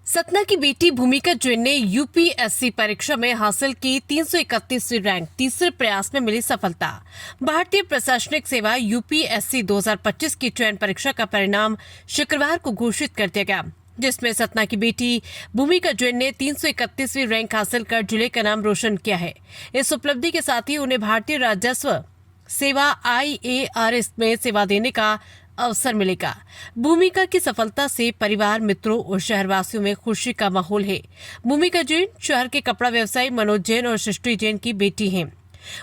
सतना की बेटी भूमिका जैन ने यूपीएससी परीक्षा में हासिल की 331वीं रैंक। तीसरे प्रयास में मिली सफलता। भारतीय प्रशासनिक सेवा यूपीएससी 2025 की चयन परीक्षा का परिणाम शुक्रवार को घोषित कर दिया गया, जिसमें सतना की बेटी भूमिका जैन ने 331वीं रैंक हासिल कर जिले का नाम रोशन किया है। इस उपलब्धि के साथ ही उन्हें भारतीय राजस्व सेवा IARS में सेवा देने का अवसर मिलेगा। भूमिका की सफलता से परिवार, मित्रों और शहरवासियों में खुशी का माहौल है। भूमिका जैन शहर के कपड़ा व्यवसायी मनोज जैन और सृष्टि जैन की बेटी हैं।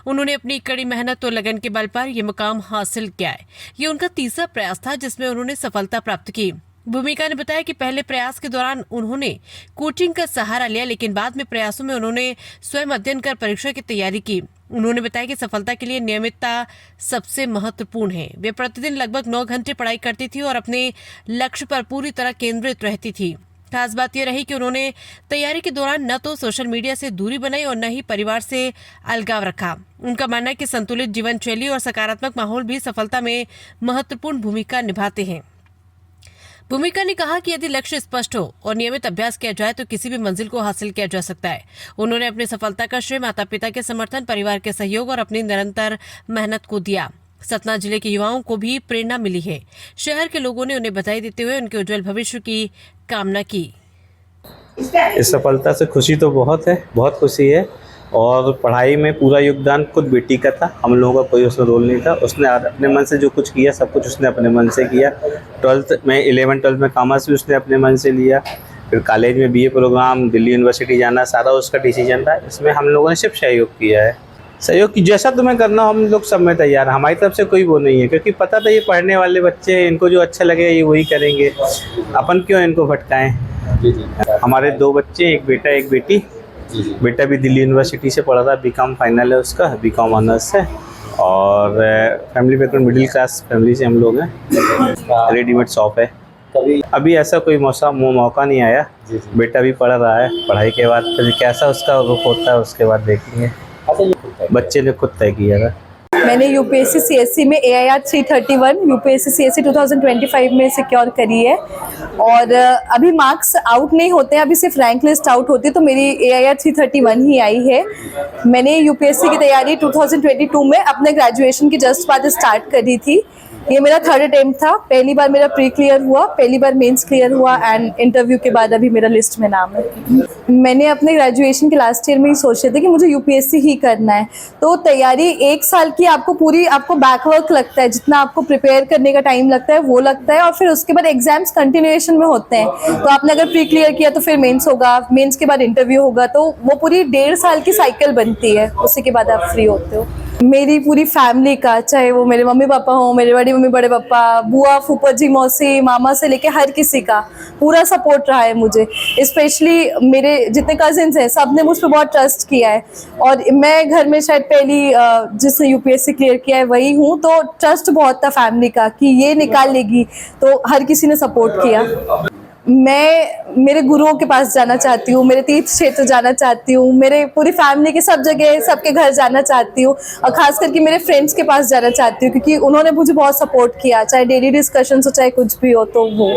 उन्होंने अपनी कड़ी मेहनत और लगन के बल पर यह मुकाम हासिल किया है। ये उनका तीसरा प्रयास था जिसमें उन्होंने सफलता प्राप्त की। भूमिका ने बताया कि पहले प्रयास के दौरान उन्होंने कोचिंग का सहारा लिया, लेकिन बाद में प्रयासों में उन्होंने स्वयं अध्ययन कर परीक्षा की तैयारी की। उन्होंने बताया कि सफलता के लिए नियमितता सबसे महत्वपूर्ण है। वे प्रतिदिन लगभग 9 घंटे पढ़ाई करती थी और अपने लक्ष्य पर पूरी तरह केंद्रित रहती थी। खास बात यह रही कि उन्होंने तैयारी के दौरान न तो सोशल मीडिया से दूरी बनाई और न ही परिवार से अलगाव रखा। उनका मानना है कि संतुलित जीवन शैली और सकारात्मक माहौल भी सफलता में महत्वपूर्ण भूमिका निभाते हैं। भूमिका ने कहा कि यदि लक्ष्य स्पष्ट हो और नियमित अभ्यास किया जाए तो किसी भी मंजिल को हासिल किया जा सकता है। उन्होंने अपनी सफलता का श्रेय माता पिता के समर्थन, परिवार के सहयोग और अपनी निरंतर मेहनत को दिया। सतना जिले के युवाओं को भी प्रेरणा मिली है। शहर के लोगों ने उन्हें बधाई देते हुए उनके उज्जवल भविष्य की कामना की। इस सफलता से खुशी तो बहुत है, बहुत खुशी है। और पढ़ाई में पूरा योगदान खुद बेटी का था, हम लोगों का कोई उसमें रोल नहीं था। उसने अपने मन से जो कुछ किया, सब कुछ उसने अपने मन से किया। 11th-12th में कॉमर्स भी उसने अपने मन से लिया। फिर कॉलेज में BA प्रोग्राम, दिल्ली यूनिवर्सिटी जाना, सारा उसका डिसीजन था। इसमें हम लोगों ने सिर्फ सहयोग किया है। सहयोग की जैसा तुम्हें करना, हम लोग सब में तैयार हैं। हमारी तरफ से कोई वो नहीं है, क्योंकि पता था ये पढ़ने वाले बच्चे हैं, इनको जो अच्छा लगेगा ये वही करेंगे। अपन क्यों इनको भटकाएं। हमारे 2 बच्चे, एक बेटा एक बेटी। बेटा भी दिल्ली यूनिवर्सिटी से पढ़ा था, BCom फाइनल है उसका, BCom ऑनर्स है। और family background middle class family से हम लोग हैं। रेडीमेड शॉप है। अभी ऐसा कोई मौका नहीं आया। बेटा भी पढ़ रहा है, पढ़ाई के बाद फिर कैसा उसका रुख होता है उसके बाद देखेंगे। बच्चे ने खुद तय किया था। मैंने यूपीएससी CSC में AIR 331 यूपीएससी CSC 2025 में सिक्योर करी है। और अभी मार्क्स आउट नहीं होते हैं, अभी सिर्फ रैंक लिस्ट आउट होती है, तो मेरी AIR 331 ही आई है। मैंने यूपीएससी की तैयारी 2022 में अपने ग्रेजुएशन की जस्ट बाद स्टार्ट करी थी। ये मेरा 3rd अटेम्प्ट था। पहली बार मेरा प्री क्लियर हुआ, पहली बार मेंस क्लियर हुआ एंड इंटरव्यू के बाद अभी मेरा लिस्ट में नाम है। मैंने अपने ग्रेजुएशन के लास्ट ईयर में ही सोचे थे कि मुझे यूपीएससी ही करना है। तो तैयारी 1 साल की आपको बैकवर्क लगता है, जितना आपको प्रिपेयर करने का टाइम लगता है वो लगता है। और फिर उसके बाद एग्जाम्स कंटिन्यूएशन में होते हैं। तो आपने अगर प्री क्लियर किया तो फिर मेंस होगा, मेंस के बाद इंटरव्यू होगा, तो वो पूरी 1.5 साल की साइकिल बनती है। उसी के बाद आप फ्री होते हो। मेरी पूरी फैमिली का, चाहे वो मेरे मम्मी पापा हों, मेरे बड़ी मम्मी बड़े पापा, बुआ फूफा जी मौसी मामा से लेके हर किसी का पूरा सपोर्ट रहा है मुझे। स्पेशली मेरे जितने कजिन्स हैं, सब ने मुझ पर बहुत ट्रस्ट किया है। और मैं घर में शायद पहली जिसने यूपीएससी क्लियर किया है वही हूँ, तो ट्रस्ट बहुत था फैमिली का कि ये निकाल लेगी, तो हर किसी ने सपोर्ट किया। मैं मेरे गुरुओं के पास जाना चाहती हूँ, मेरे तीर्थ क्षेत्र जाना चाहती हूँ, मेरे पूरी फैमिली के सब जगह सबके घर जाना चाहती हूँ, और खास करके मेरे फ्रेंड्स के पास जाना चाहती हूँ, क्योंकि उन्होंने मुझे बहुत सपोर्ट किया, चाहे डेली डिस्कशन हो चाहे कुछ भी हो। तो वो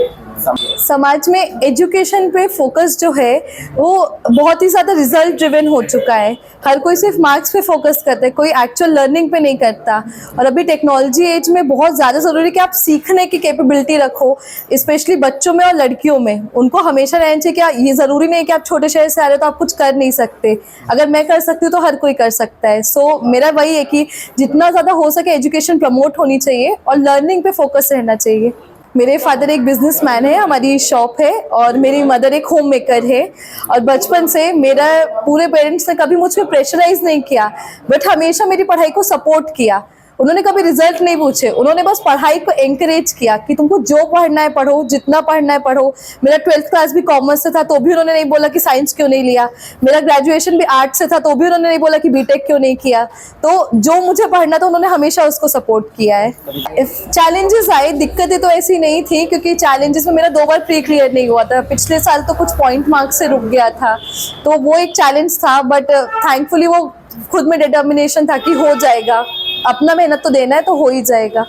समाज में एजुकेशन पे फोकस जो है वो बहुत ही ज़्यादा रिजल्ट ड्रिवन हो चुका है। हर कोई सिर्फ मार्क्स पे फोकस करता है, कोई एक्चुअल लर्निंग पे नहीं करता। और अभी टेक्नोलॉजी एज में बहुत ज़्यादा ज़रूरी है कि आप सीखने की कैपेबिलिटी रखो, स्पेशली बच्चों में और लड़कियों में। उनको हमेशा रहना चाहिए कि ये ज़रूरी नहीं है कि आप छोटे शहर से आ रहे हो तो आप कुछ कर नहीं सकते। अगर मैं कर सकती हूँ तो हर कोई कर सकता है। सो मेरा वही है कि जितना ज़्यादा हो सके एजुकेशन प्रमोट होनी चाहिए और लर्निंग पे फोकस रहना चाहिए। मेरे फादर एक बिजनेसमैन है, हमारी शॉप है, और मेरी मदर एक होम मेकर है। और बचपन से मेरा पूरे पेरेंट्स ने कभी मुझ पर प्रेशराइज नहीं किया, बट हमेशा मेरी पढ़ाई को सपोर्ट किया। उन्होंने कभी रिजल्ट नहीं पूछे, उन्होंने बस पढ़ाई को एंकरेज किया कि तुमको जो पढ़ना है पढ़ो, जितना पढ़ना है पढ़ो। मेरा 12th क्लास भी कॉमर्स से था तो भी उन्होंने नहीं बोला कि साइंस क्यों नहीं लिया। मेरा ग्रेजुएशन भी आर्ट्स से था तो भी उन्होंने नहीं बोला कि बीटेक क्यों नहीं किया। तो जो मुझे पढ़ना था उन्होंने हमेशा उसको सपोर्ट किया है। चैलेंजेस आए, दिक्कतें तो ऐसी नहीं थी, क्योंकि चैलेंजेस में मेरा 2 बार प्री क्लियर नहीं हुआ था। पिछले साल तो कुछ पॉइंट मार्क्स से रुक गया था, तो वो एक चैलेंज था। बट थैंकफुली वो खुद में डिटर्मिनेशन था कि हो जाएगा, अपना मेहनत तो देना है तो हो ही जाएगा।